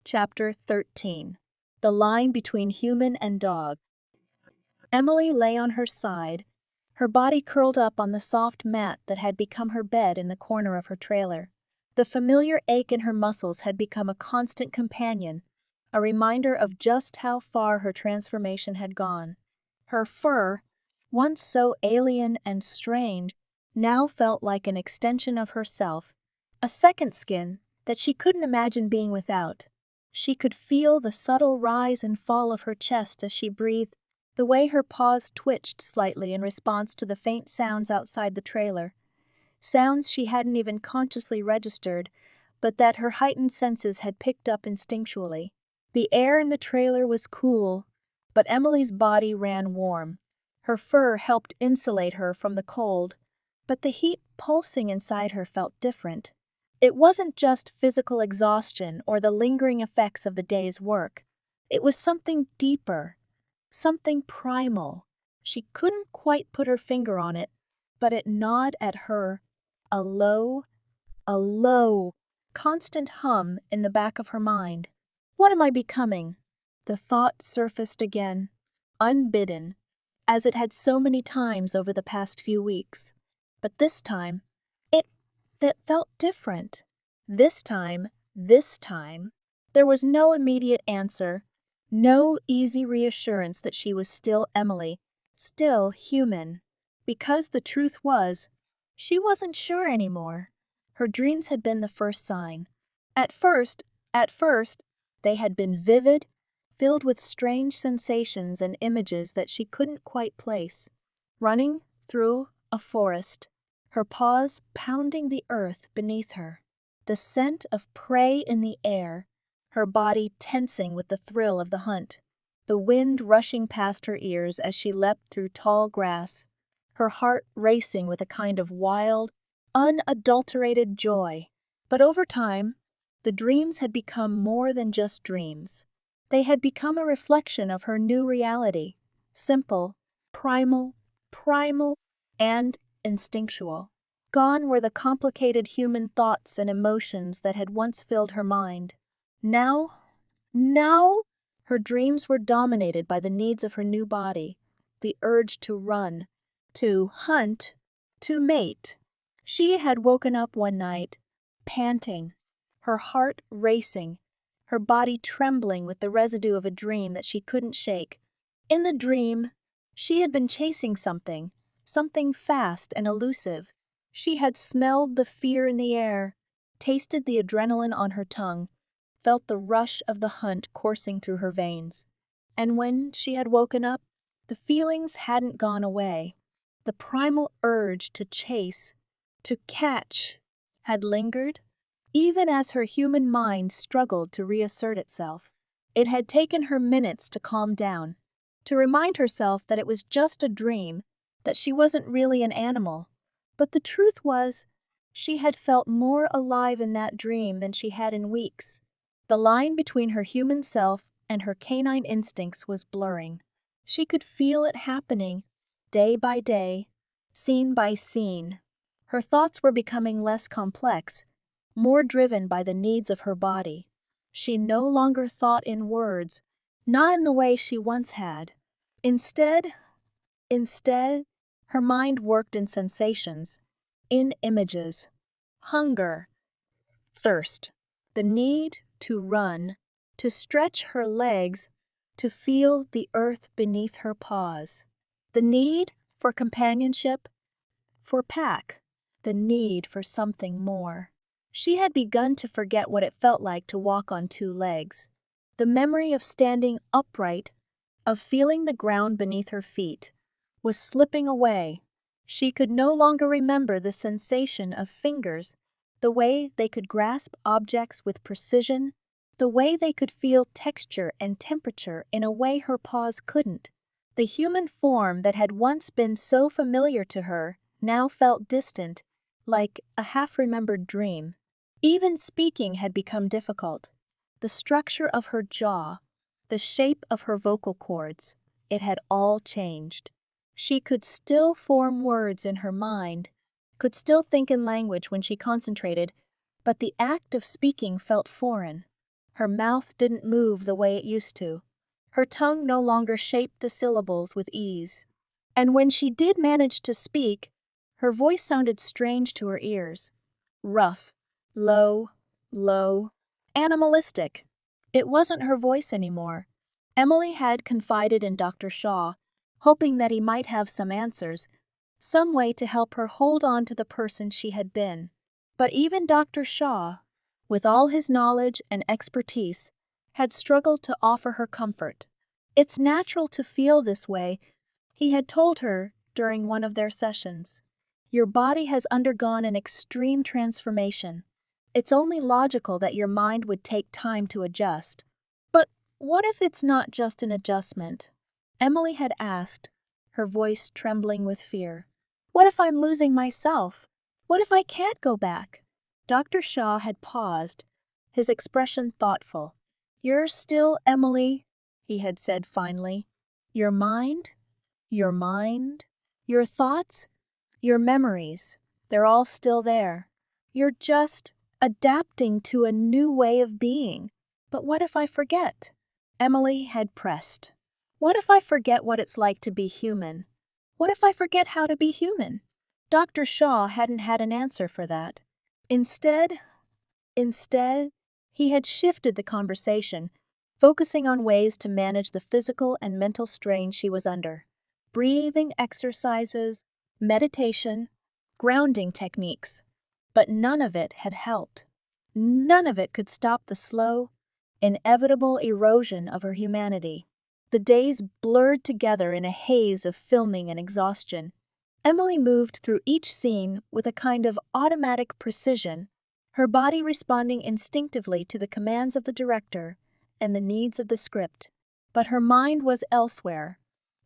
Chapter 13. The Line Between Human and Dog. Emily lay on her side, her body curled up on the soft mat that had become her bed in the corner of her trailer. The familiar ache in her muscles had become a constant companion, a reminder of just how far her transformation had gone. Her fur, once so alien and strange, now felt like an extension of herself, a second skin that she couldn't imagine being without. She could feel the subtle rise and fall of her chest as she breathed, the way her paws twitched slightly in response to the faint sounds outside the trailer. Sounds she hadn't even consciously registered, but that her heightened senses had picked up instinctually. The air in the trailer was cool, but Emily's body ran warm. Her fur helped insulate her from the cold, but the heat pulsing inside her felt different. It wasn't just physical exhaustion or the lingering effects of the day's work. It was something deeper, something primal. She couldn't quite put her finger on it, but it gnawed at her, a low, constant hum in the back of her mind. What am I becoming? The thought surfaced again, unbidden, as it had so many times over the past few weeks. But this time, it felt different. This time, there was no immediate answer, no easy reassurance that she was still Emily, still human. Because the truth was, she wasn't sure anymore. Her dreams had been the first sign. At first, they had been vivid, filled with strange sensations and images that she couldn't quite place. Running through a forest, her paws pounding the earth beneath her, the scent of prey in the air, her body tensing with the thrill of the hunt, the wind rushing past her ears as she leapt through tall grass, her heart racing with a kind of wild, unadulterated joy. But over time, the dreams had become more than just dreams. They had become a reflection of her new reality, simple, primal, and instinctual. Gone were the complicated human thoughts and emotions that had once filled her mind. Now, her dreams were dominated by the needs of her new body, the urge to run, to hunt, to mate. She had woken up one night, panting, her heart racing, her body trembling with the residue of a dream that she couldn't shake. In the dream, she had been chasing something fast and elusive. She had smelled the fear in the air, tasted the adrenaline on her tongue, felt the rush of the hunt coursing through her veins. And when she had woken up, the feelings hadn't gone away. The primal urge to chase, to catch, had lingered, even as her human mind struggled to reassert itself. It had taken her minutes to calm down, to remind herself that it was just a dream, that she wasn't really an animal. But the truth was, she had felt more alive in that dream than she had in weeks. The line between her human self and her canine instincts was blurring. She could feel it happening, day by day, scene by scene. Her thoughts were becoming less complex, more driven by the needs of her body. She no longer thought in words, not in the way she once had. Instead, her mind worked in sensations, in images. Hunger, thirst, the need to run, to stretch her legs, to feel the earth beneath her paws. The need for companionship, for pack, the need for something more. She had begun to forget what it felt like to walk on two legs. The memory of standing upright, of feeling the ground beneath her feet, was slipping away. She could no longer remember the sensation of fingers, the way they could grasp objects with precision, the way they could feel texture and temperature in a way her paws couldn't. The human form that had once been so familiar to her now felt distant, like a half-remembered dream. Even speaking had become difficult. The structure of her jaw, the shape of her vocal cords, it had all changed. She could still form words in her mind, could still think in language when she concentrated, but the act of speaking felt foreign. Her mouth didn't move the way it used to. Her tongue no longer shaped the syllables with ease. And when she did manage to speak, her voice sounded strange to her ears. Rough, low, animalistic. It wasn't her voice anymore. Emily had confided in Dr. Shaw, hoping that he might have some answers, some way to help her hold on to the person she had been. But even Dr. Shaw, with all his knowledge and expertise, had struggled to offer her comfort. It's natural to feel this way, he had told her during one of their sessions. Your body has undergone an extreme transformation. It's only logical that your mind would take time to adjust. But what if it's not just an adjustment? Emily had asked, her voice trembling with fear. What if I'm losing myself? What if I can't go back? Dr. Shaw had paused, his expression thoughtful. You're still Emily, he had said finally. Your mind, your thoughts, your memories, they're all still there. You're just adapting to a new way of being. But what if I forget? Emily had pressed. What if I forget what it's like to be human? What if I forget how to be human? Dr. Shaw hadn't had an answer for that. Instead, he had shifted the conversation, focusing on ways to manage the physical and mental strain she was under. Breathing exercises, meditation, grounding techniques. But none of it had helped. None of it could stop the slow, inevitable erosion of her humanity. The days blurred together in a haze of filming and exhaustion. Emily moved through each scene with a kind of automatic precision, her body responding instinctively to the commands of the director and the needs of the script. But her mind was elsewhere,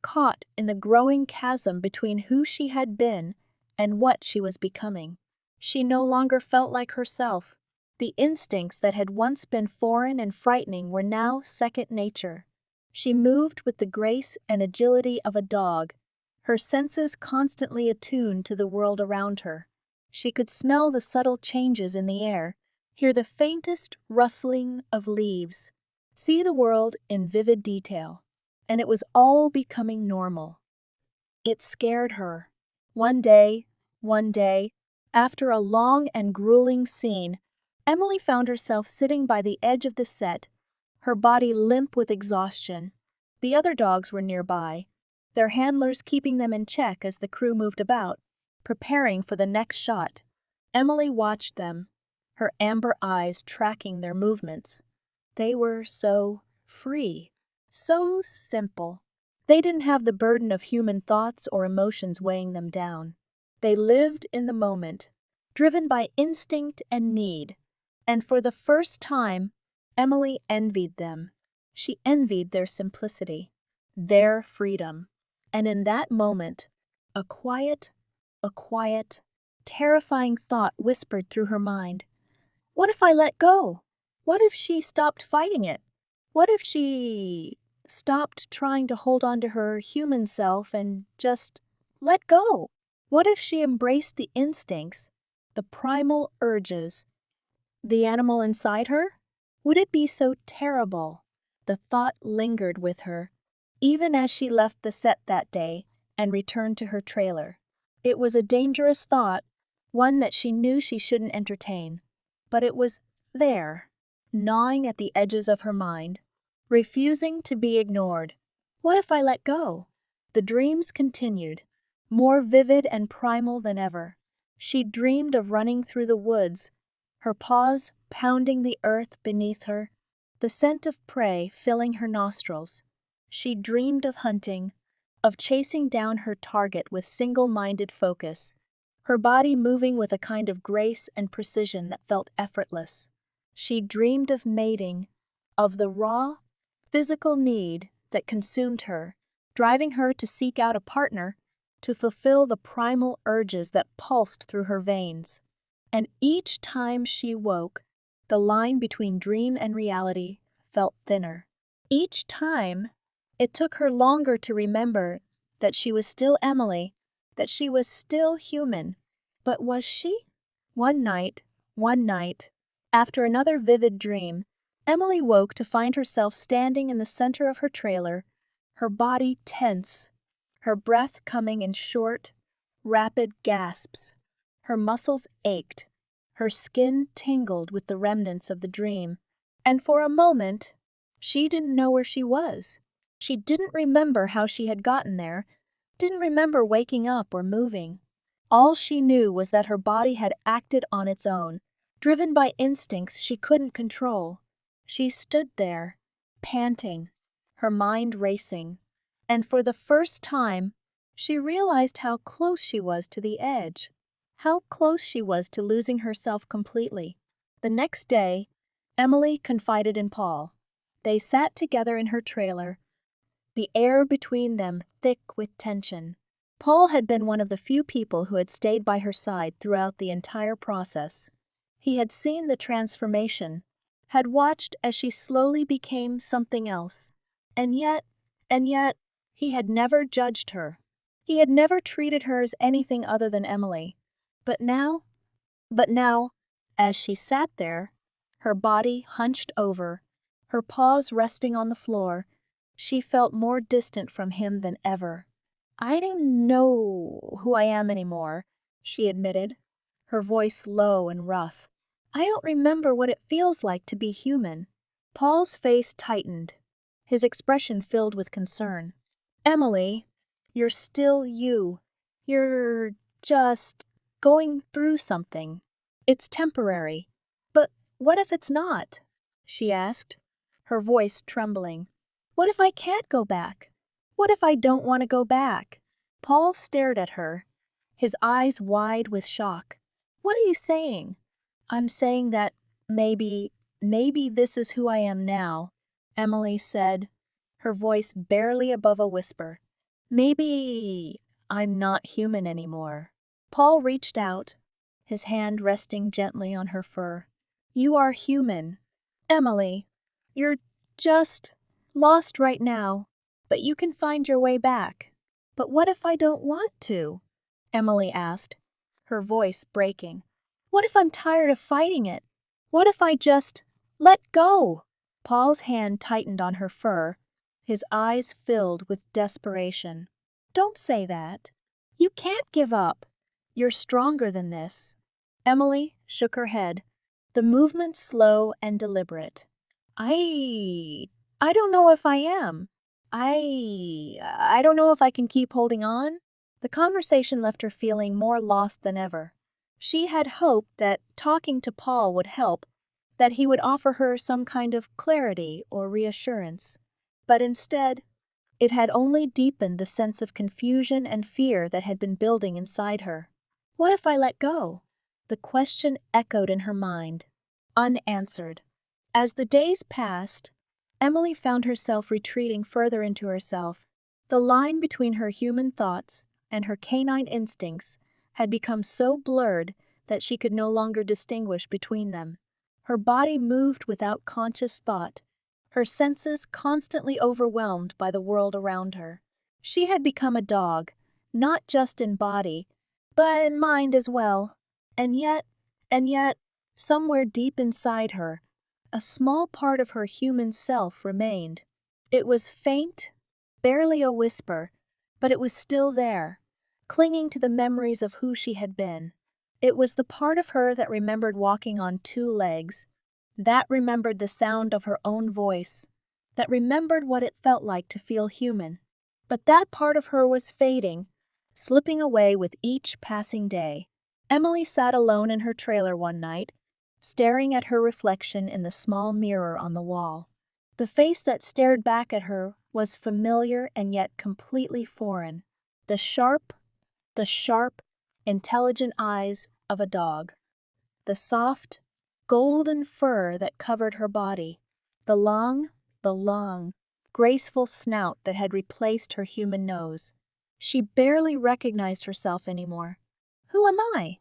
caught in the growing chasm between who she had been and what she was becoming. She no longer felt like herself. The instincts that had once been foreign and frightening were now second nature. She moved with the grace and agility of a dog, her senses constantly attuned to the world around her. She could smell the subtle changes in the air, hear the faintest rustling of leaves, see the world in vivid detail, and it was all becoming normal. It scared her. One day, after a long and grueling scene, Emily found herself sitting by the edge of the set, her body limp with exhaustion. The other dogs were nearby, their handlers keeping them in check as the crew moved about, preparing for the next shot. Emily watched them, her amber eyes tracking their movements. They were so free, so simple. They didn't have the burden of human thoughts or emotions weighing them down. They lived in the moment, driven by instinct and need. And for the first time, Emily envied them. She envied their simplicity, their freedom. And in that moment, a quiet, terrifying thought whispered through her mind. What if I let go? What if she stopped fighting it? What if she stopped trying to hold on to her human self and just let go? What if she embraced the instincts, the primal urges, the animal inside her? Would it be so terrible? The thought lingered with her, even as she left the set that day and returned to her trailer. It was a dangerous thought, one that she knew she shouldn't entertain, but it was there, gnawing at the edges of her mind, refusing to be ignored. What if I let go? The dreams continued, more vivid and primal than ever. She dreamed of running through the woods, her paws pounding the earth beneath her, the scent of prey filling her nostrils. She dreamed of hunting, of chasing down her target with single-minded focus, her body moving with a kind of grace and precision that felt effortless. She dreamed of mating, of the raw, physical need that consumed her, driving her to seek out a partner, to fulfill the primal urges that pulsed through her veins. And each time she woke, the line between dream and reality felt thinner. Each time, it took her longer to remember that she was still Emily, that she was still human. But was she? One night, after another vivid dream, Emily woke to find herself standing in the center of her trailer, her body tense, her breath coming in short, rapid gasps. Her muscles ached, her skin tingled with the remnants of the dream, and for a moment, she didn't know where she was. She didn't remember how she had gotten there, didn't remember waking up or moving. All she knew was that her body had acted on its own, driven by instincts she couldn't control. She stood there, panting, her mind racing, and for the first time, she realized how close she was to the edge, how close she was to losing herself completely. The next day, Emily confided in Paul. They sat together in her trailer, the air between them thick with tension. Paul had been one of the few people who had stayed by her side throughout the entire process. He had seen the transformation, had watched as she slowly became something else. And yet, he had never judged her. He had never treated her as anything other than Emily. But now, as she sat there, her body hunched over, her paws resting on the floor, she felt more distant from him than ever. "I don't know who I am anymore," she admitted, her voice low and rough. "I don't remember what it feels like to be human." Paul's face tightened, his expression filled with concern. "Emily, you're still you. You're just going through something. It's temporary." "But what if it's not?" she asked, her voice trembling. "What if I can't go back? What if I don't want to go back?" Paul stared at her, his eyes wide with shock. "What are you saying?" "I'm saying that maybe this is who I am now," Emily said, her voice barely above a whisper. "Maybe I'm not human anymore." Paul reached out, his hand resting gently on her fur. "You are human, Emily. You're just lost right now, but you can find your way back." "But what if I don't want to?" Emily asked, her voice breaking. "What if I'm tired of fighting it? What if I just let go?" Paul's hand tightened on her fur, his eyes filled with desperation. "Don't say that. You can't give up. You're stronger than this." Emily shook her head, the movement slow and deliberate. I don't know if I am. I don't know if I can keep holding on." The conversation left her feeling more lost than ever. She had hoped that talking to Paul would help, that he would offer her some kind of clarity or reassurance. But instead, it had only deepened the sense of confusion and fear that had been building inside her. What if I let go? The question echoed in her mind, unanswered. As the days passed, Emily found herself retreating further into herself. The line between her human thoughts and her canine instincts had become so blurred that she could no longer distinguish between them. Her body moved without conscious thought, her senses constantly overwhelmed by the world around her. She had become a dog, not just in body, but in mind as well. And yet, somewhere deep inside her, a small part of her human self remained. It was faint, barely a whisper, but it was still there, clinging to the memories of who she had been. It was the part of her that remembered walking on two legs, that remembered the sound of her own voice, that remembered what it felt like to feel human. But that part of her was fading, slipping away with each passing day. Emily sat alone in her trailer one night, staring at her reflection in the small mirror on the wall. The face that stared back at her was familiar and yet completely foreign. The sharp, intelligent eyes of a dog. The soft, golden fur that covered her body. The long, graceful snout that had replaced her human nose. She barely recognized herself anymore. Who am I?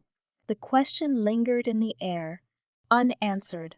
The question lingered in the air, unanswered.